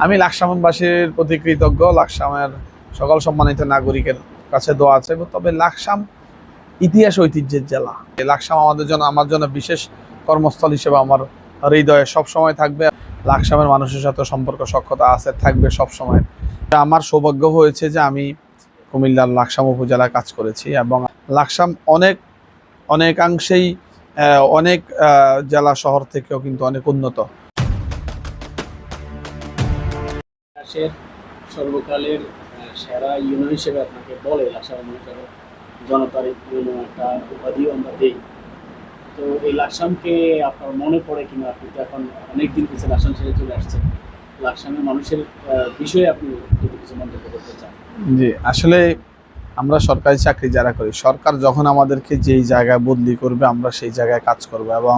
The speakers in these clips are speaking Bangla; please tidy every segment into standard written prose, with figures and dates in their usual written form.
আমি লাকসামবাসীর প্রতি কৃতজ্ঞ। লাকসামের সকল সম্মানিত নাগরিকের কাছে দোয়া আছে। তবে লাকসাম ইতিহাস ঐতিহ্যের জেলা। লাকসাম আমার জন্য বিশেষ কর্মস্থল হিসেবে আমার হৃদয়ে সবসময় থাকবে। লাকসামের মানুষের সাথে সম্পর্ক সখ্যতা আছে, থাকবে সবসময়। আমার সৌভাগ্য হয়েছে যে আমি কুমিল্লার লাকসাম উপজেলায় কাজ করেছি এবং লাকসাম অনেকাংশেই অনেক জেলা শহর থেকেও কিন্তু অনেক উন্নত। সর্বকালের সেরা ইউনো হিসেবে আপনাকে বলে লাকসাম জনতার ইউনো একটা উপাধিও আমরা দিই। তো এই লাকসামকে আপনার মনে পড়ে কিনা? আপনি তো এখন অনেকদিন হয়েছে লাকসাম ছেড়ে চলে আসছেন। লাকসামের মানুষের বিষয়ে আপনি যদি কিছু মন্তব্য করতে চান। জি, আসলে আমরা সরকারি চাকরি যারা করি, সরকার যখন আমাদেরকে যেই জায়গায় বদলি করবে আমরা সেই জায়গায় কাজ করব এবং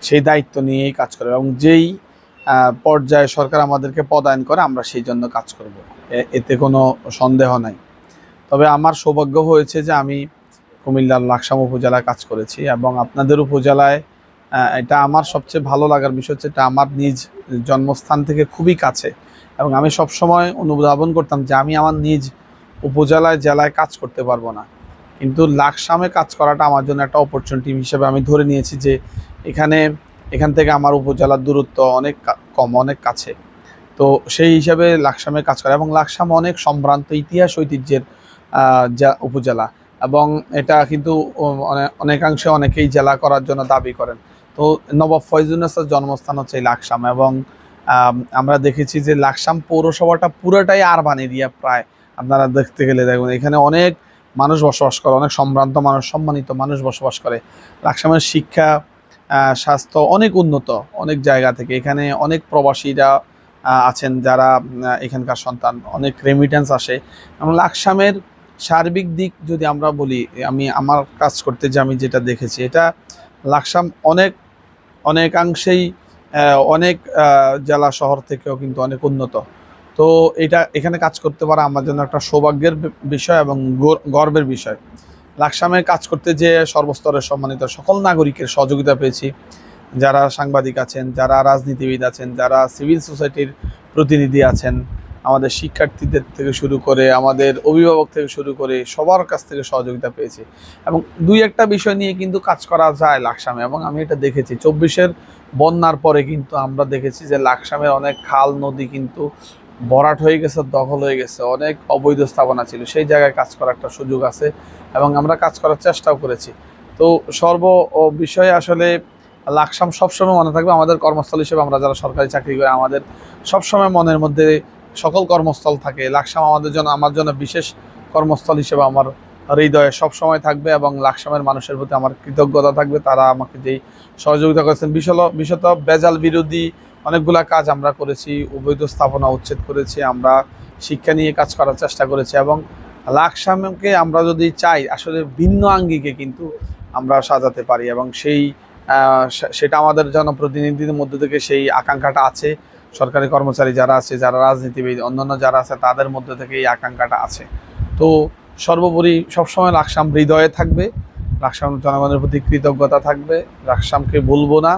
সেই দায়িত্ব নিয়েই কাজ করব এবং যেই পর্যায়ে সরকার আমাদেরকে পদায়ন করে আমরা সেই জন্য কাজ করব, এতে কোনো সন্দেহ নাই। তবে আমার সৌভাগ্য হয়েছে যে আমি কুমিল্লার লাকসাম উপজেলায় কাজ করেছি এবং আপনাদের উপজেলায় এটা আমার সবচেয়ে ভালো লাগার বিষয় হচ্ছে এটা আমার নিজ জন্মস্থান থেকে খুবই কাছে এবং আমি সবসময় অনুধাবন করতাম যে আমি আমার নিজ উপজেলায় জেলায় কাজ করতে পারবো না, কিন্তু লাকসামে কাজ করাটা আমার জন্য একটা অপরচুনিটি হিসেবে আমি ধরে নিয়েছি যে এখান থেকে আমার উপজেলার দূরত্ব অনেক কম, অনেক কাছে। তো সেই হিসাবে লাকসামে কাজ করে এবং লাকসাম অনেক সম্ভ্রান্ত ইতিহাস ঐতিহ্যের উপজেলা এবং এটা কিন্তু অনেকাংশে অনেকেই জেলা করার জন্য দাবি করেন। তো নবাব ফয়জুন্নেছার জন্মস্থান হচ্ছে এই লাকসাম এবং আমরা দেখেছি যে লাকসাম পৌরসভাটা পুরোটাই আরবান এরিয়া। প্রায় আপনারা দেখতে গেলে দেখুন এখানে অনেক মানুষ বসবাস করে, অনেক সম্ভ্রান্ত মানুষ, সম্মানিত মানুষ বসবাস করে। লাকসামের শিক্ষা স্বাস্থ্য অনেক উন্নত অনেক জায়গা থেকে। এখানে অনেক প্রবাসীরা আছেন যারা এখানকার সন্তান, অনেক রেমিটেন্স আসে এবং লাকসামের সার্বিক দিক যদি আমরা বলি, আমি আমার কাজ করতে যে আমি যেটা দেখেছি, এটা লাকসাম অনেকাংশেই অনেক জেলা শহর থেকেও কিন্তু অনেক উন্নত। তো এখানে কাজ করতে পারা আমার জন্য একটা সৌভাগ্যের বিষয় এবং গর্বের বিষয়। লাকসামে কাজ করতে যে সর্বস্তরের সম্মানিত সকল নাগরিকের সহযোগিতা পেয়েছি। যারা সাংবাদিক আছেন, যারা রাজনীতিবিদ আছেন, যারা সিভিল সোসাইটির প্রতিনিধি আছেন, আমাদের শিক্ষার্থীদের থেকে শুরু করে আমাদের অভিভাবক থেকে শুরু করে সবার কাছ থেকে সহযোগিতা পেয়েছি এবং দুই একটা বিষয় নিয়ে কিন্তু কাজ করা যায় লাকসামে এবং আমি এটা দেখেছি 24-এর বন্যার পরে কিন্তু আমরা দেখেছি যে লাকসামের অনেক খাল নদী কিন্তু ভরাট হয়ে গেছে, দখল হয়ে গেছে, অনেক অবৈধ স্থাপনা ছিল, সেই জায়গায় কাজ করার একটা সুযোগ আছে এবং আমরা কাজ করার চেষ্টাও করেছি। তো বিষয়ে আসলে লাকসাম সবসময় মনে থাকবে আমাদের কর্মস্থল হিসেবে। আমরা যারা সরকারি চাকরি করি আমাদের সবসময় মনের মধ্যে সকল কর্মস্থল থাকে। লাকসাম আমার জন্য বিশেষ কর্মস্থল হিসেবে আমার হৃদয়ে সবসময় থাকবে এবং লাকসামের মানুষের প্রতি আমার কৃতজ্ঞতা থাকবে। তারা আমাকে যেই সহযোগিতা করেছেন, বিশেষত বেজাল বিরোধী অনেকগুলা কাজ আমরা করেছি, অবৈধ স্থাপনা উচ্ছেদ করেছি, আমরা শিক্ষা নিয়ে কাজ করার চেষ্টা করেছি এবং লাকসামকে আমরা যদি চাই আসলে ভিন্ন আঙ্গিকে কিন্তু আমরা সাজাতে পারি এবং সেটা আমাদের জনপ্রতিনিধিদের মধ্যে থেকে সেই আকাঙ্ক্ষাটা আছে। সরকারি কর্মচারী যারা আছে, যারা রাজনীতিবিদ, অন্যান্য যারা আছে, তাদের মধ্যে থেকে এই আকাঙ্ক্ষাটা আছে। তো সর্বোপরি সবসময় লাকসাম হৃদয়ে থাকবে, লাকসাম জনগণের প্রতি কৃতজ্ঞতা থাকবে, লাকসামকে ভুলবো না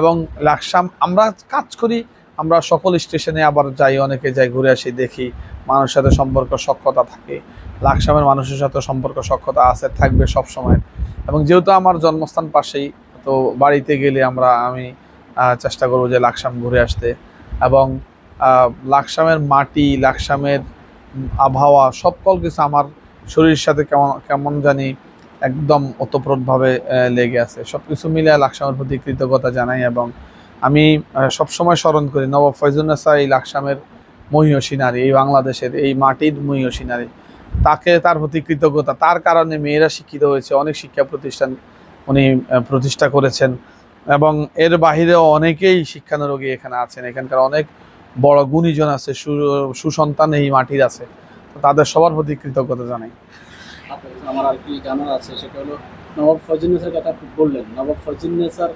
এবং লাকসাম আমরা কাজ করি, আমরা সকল স্টেশনে আবার যাই, অনেকে যাই, ঘুরে আসি, দেখি মানুষের সাথে সম্পর্ক সখ্যতা থাকে। লাকসামের মানুষের সাথে সম্পর্ক সখ্যতা আছে, থাকবে সব সময় এবং যেহেতু আমার জন্মস্থান পাশেই, তো বাড়িতে গেলে আমি চেষ্টা করব যে লাকসাম ঘুরে আসতে এবং লাকসামের মাটি, লাকসামের আবহাওয়া সকল কিছু আমার শরীরের সাথে কেমন জানি একদম ওতপ্রোতভাবে লেগে আছে। সব কিছু মিলে লাকসামের প্রতি কৃতজ্ঞতা জানাই এবং আমি সবসময় স্মরণ করি নবাব ফয়জুন্নেছা এই লাকসামের মহীয়সী নারী, এই বাংলাদেশের এই মাটির মহীয়সী নারী। তার প্রতি কৃতজ্ঞতা, তার কারণে মেয়েরা শিক্ষিত হয়েছে, অনেক শিক্ষা প্রতিষ্ঠান উনি প্রতিষ্ঠা করেছেন এবং এর বাহিরেও অনেকেই শিক্ষানুরাগী এখানে আছেন। এখানকার অনেক বড় গুণীজন আছে, সুসন্তান এই মাটির আছে। তো তাদের সবার প্রতি কৃতজ্ঞতা জানাই। আমার আর কি জানার আছে সেটা হলো, নবাব ফয়জুন্নেছার কথা আপনি বললেন। নবাব ফয়জুন্নেছার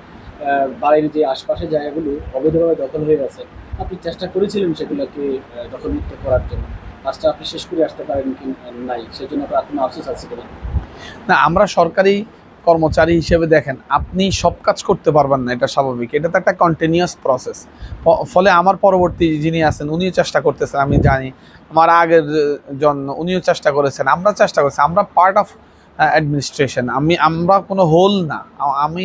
বাড়ির যে আশপাশের জায়গাগুলো অবৈধভাবে দখল হয়ে গেছে, আপনি চেষ্টা করেছিলেন সেগুলোকে দখলমুক্ত করার জন্য। কাজটা আপনি শেষ করে আসতে পারেন কি নাই, সেজন্য আপনার কোনো আফসোস আছে কিনা? না, আমরা সরকারি কর্মচারী হিসেবে দেখেন, আপনি সব কাজ করতে পারবেন না, এটা স্বাভাবিক, এটা তো একটা কন্টিনিউয়াস প্রসেস। ফলে আমার পরবর্তী যিনি আছেন উনিও চেষ্টা করতেছেন, আমি জানি আমার আগের জন্য উনিও চেষ্টা করেছেন, আমরা চেষ্টা করছি, আমরা পার্ট অফ অ্যাডমিনিস্ট্রেশন, আমরা কোনো হোল না, আমি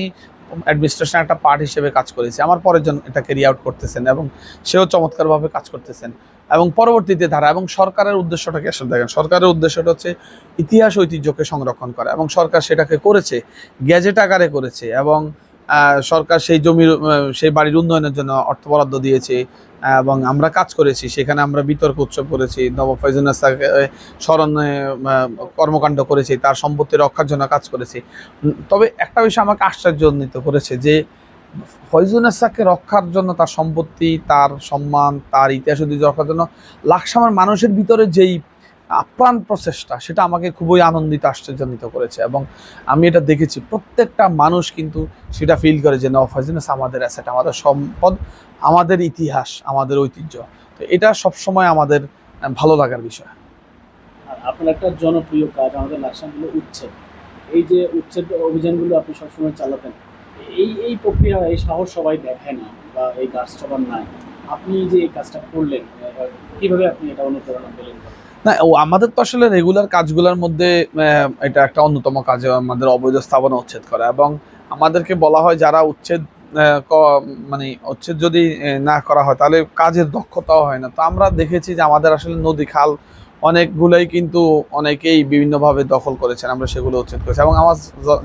অ্যাডমিনিস্ট্রেশন একটা পার্ট হিসেবে কাজ করেছি, আমার পরের জন এটা ক্যারি আউট করতেছেন এবং সেও চমৎকারভাবে কাজ করতেছেন। এবং পরবর্তীতে ধারা এবং সরকারের উদ্দেশ্যটাকে আসলে দেখেন, সরকারের উদ্দেশ্যটা হচ্ছে ইতিহাস ঐতিহ্যকে সংরক্ষণ করা, এবং সরকার সেটাকে করেছে, গ্যাজেট আকারে করেছে, এবং সরকার সেই জমির সেই বাড়ির উন্নয়নের জন্য অর্থ বরাদ্দ দিয়েছে, এবং আমরা কাজ করেছি, সেখানে আমরা বিতর্ক উৎসব করেছি, নবাব ফয়জুন্নেছাকে স্মরণে কর্মকাণ্ড করেছি, তার সম্পত্তি রক্ষার জন্য কাজ করেছি। তবে একটা বিষয় আমাকে আশ্চর্যান্বিত করেছে যে ফয়জুন্নেছাকে রক্ষার জন্য, তার সম্পত্তি, তার সম্মান, তার ইতিহাস ঐতিহ্য রক্ষার জন্য লাকসামের মানুষের ভিতরে যেই আপ্রাণ প্রচেষ্টা, সেটা আমাকে খুবই আনন্দিত, আশ্চর্যান্বিত করেছে। এবং আমি এটা দেখেছি, প্রত্যেকটা মানুষ কিন্তু সেটা ফিল করে যে নওয়াব ফয়জুন্নেছা আমাদের অ্যাসেট, আমাদের সম্পদ, আমাদের ইতিহাস, আমাদের ঐতিহ্য। তো এটা সবসময় আমাদের ভালো লাগার বিষয়। আর আপনার একটা জনপ্রিয় কাজ আমাদের লাকসামগুলো উচ্ছেদ, এই যে উচ্ছেদ অভিযানগুলো আপনি সবসময় চালাতেন, এই প্রক্রিয়া, এই সাহস সবাই দেখায় না, বা এই গাছ সবার নাই। আপনি যে এই কাজটা করলেন, কিভাবে আপনি এটা অনুপ্রেরণা পেলেন? না, আমাদের তো আসলে রেগুলার কাজগুলোর মধ্যে এটা একটা অন্যতম কাজ, আমাদের অবৈধ স্থাপনা উচ্ছেদ করা। এবং আমাদেরকে বলা হয় যারা উচ্ছেদ মানে উচ্ছেদ যদি না করা হয় তাহলে কাজের দক্ষতাও হয় না। তো আমরা দেখেছি যে আমাদের আসলে নদী খাল অনেকগুলোই কিন্তু অনেকেই বিভিন্নভাবে দখল করেছেন, আমরা সেগুলো উচ্ছেদ করেছি। এবং আমার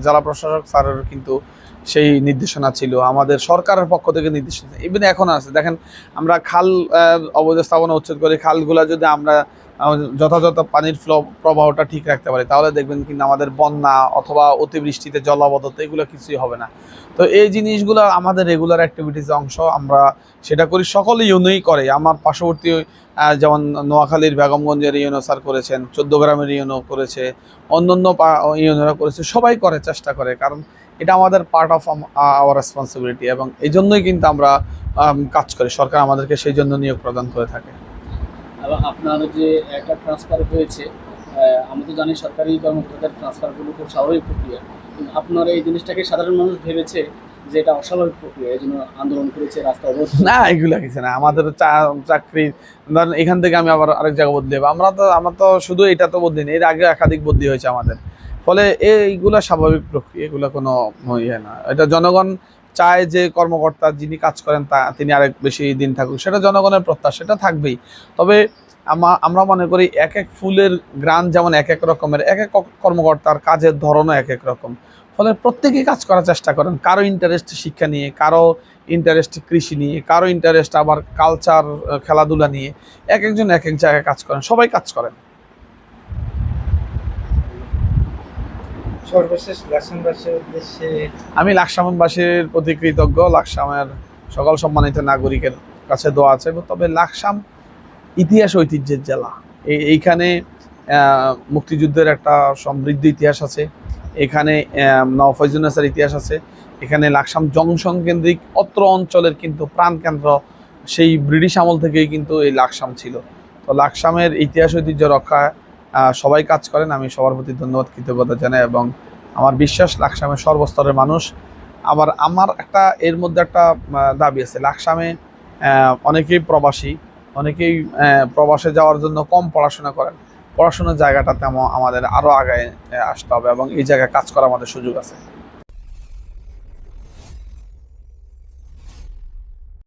জেলা প্রশাসক স্যারের কিন্তু সেই নির্দেশনা ছিল, আমাদের সরকারের পক্ষ থেকে নির্দেশনা, ইভেন এখন আছে। দেখেন, আমরা খাল অবৈধ স্থাপনা উচ্ছেদ করি, খালগুলো যদি আমরা যথাযথ পানির প্রবাহটা ঠিক রাখতে পারি, তাহলে দেখবেন কিন্তু আমাদের বন্যা অথবা অতিবৃষ্টিতে জলাবদ্ধতা এগুলো কিছুই হবে না। তো এই জিনিসগুলো আমাদের রেগুলার অ্যাক্টিভিটিস অংশ, আমরা সেটা করি, সকলে ইউনোই করে। আমার পার্শ্ববর্তী যেমন নোয়াখালীর বেগমগঞ্জের ইউনো স্যার করেছেন, 14 গ্রামের ইউনো করেছে, অন্যান্য ইউনোরা করেছে, সবাই করে, চেষ্টা করে, কারণ এটা আমাদের পার্ট অফ আওয়ার রেসপন্সিবিলিটি, এবং এই জন্যই কিন্তু আমরা কাজ করি, সরকার আমাদেরকে সেই জন্য নিয়োগ প্রদান করে থাকে। এবং আপনার যে একটা ট্রান্সফার হয়েছে, আমরা তো জানি সরকারি কর্মকর্তাদের ট্রান্সফারগুলো খুব স্বাভাবিক প্রক্রিয়া, কিন্তু আপনার এই জিনিসটাকে সাধারণ মানুষ ভেবেছে যে এটা অস্বাভাবিক প্রক্রিয়া, এই জন্য আন্দোলন করেছে, রাস্তা অবরোধ করেছে। না, এগুলা কিছু না, আমাদের চাকরি ধরেন এখান থেকে আমি আবার আরেক জায়গায় বদলি হবো, আমরা তো শুধু এটা তো বদলি না, এর আগে একাধিক বদলি হয়েছে আমাদের। ফলে এইগুলা স্বাভাবিক প্রক্রিয়া, এগুলো কোনো ইয়ে না। এটা জনগণ চায় যে কর্মকর্তা যিনি কাজ করেন তিনি আরেক বেশি দিন থাকুক, সেটা জনগণের প্রত্যাশা, সেটা থাকবেই। তবে আমরা মনে করি এক এক ফুলের গ্রান যেমন এক এক রকমের, এক এক কর্মকর্তার কাজের ধরনও এক এক রকম। ফলে প্রত্যেকেই কাজ করার চেষ্টা করেন, কারো ইন্টারেস্ট শিক্ষা নিয়ে, কারো ইন্টারেস্ট কৃষি নিয়ে, কারো ইন্টারেস্ট আবার কালচার, খেলাধুলা নিয়ে। এক একজন এক এক জায়গায় কাজ করেন, সবাই কাজ করেন। সর্বশেষ লাকসামবাসীর উদ্দেশ্যে আমি লাকসামবাসীর প্রতি কৃতজ্ঞ, লাকসামের সকল সম্মানিত নাগরিকের কাছে দোয়া আছে। তবে লাকসাম ইতিহাস ঐতিহ্যের জেলা, এইখানে মুক্তিযুদ্ধের একটা সমৃদ্ধ ইতিহাস আছে, এখানে নওয়াব ফয়জুন্নেছার ইতিহাস আছে, এখানে লাকসাম জংশন কেন্দ্রিক অত্র অঞ্চলের কিন্তু প্রাণকেন্দ্র, সেই ব্রিটিশ আমল থেকেই কিন্তু এই লাকসাম ছিল। তো লাকসামের ইতিহাস ঐতিহ্য রক্ষায় সবাই কাজ করেন, আমি সবার প্রতি ধন্যবাদ, কৃতজ্ঞতা জানাই। এবং আমার বিশ্বাস লাকসামের সর্বস্তরের মানুষ। আবার আমার একটা এর মধ্যে একটা দাবি আছে, লাকসামে অনেকেই প্রবাসী, অনেকেই প্রবাসে যাওয়ার জন্য কম পড়াশোনা করেন, পড়াশোনার জায়গাটাতে আমাদের আরও আগায় আসতে হবে, এবং এই জায়গায় কাজ করার আমাদের সুযোগ আছে।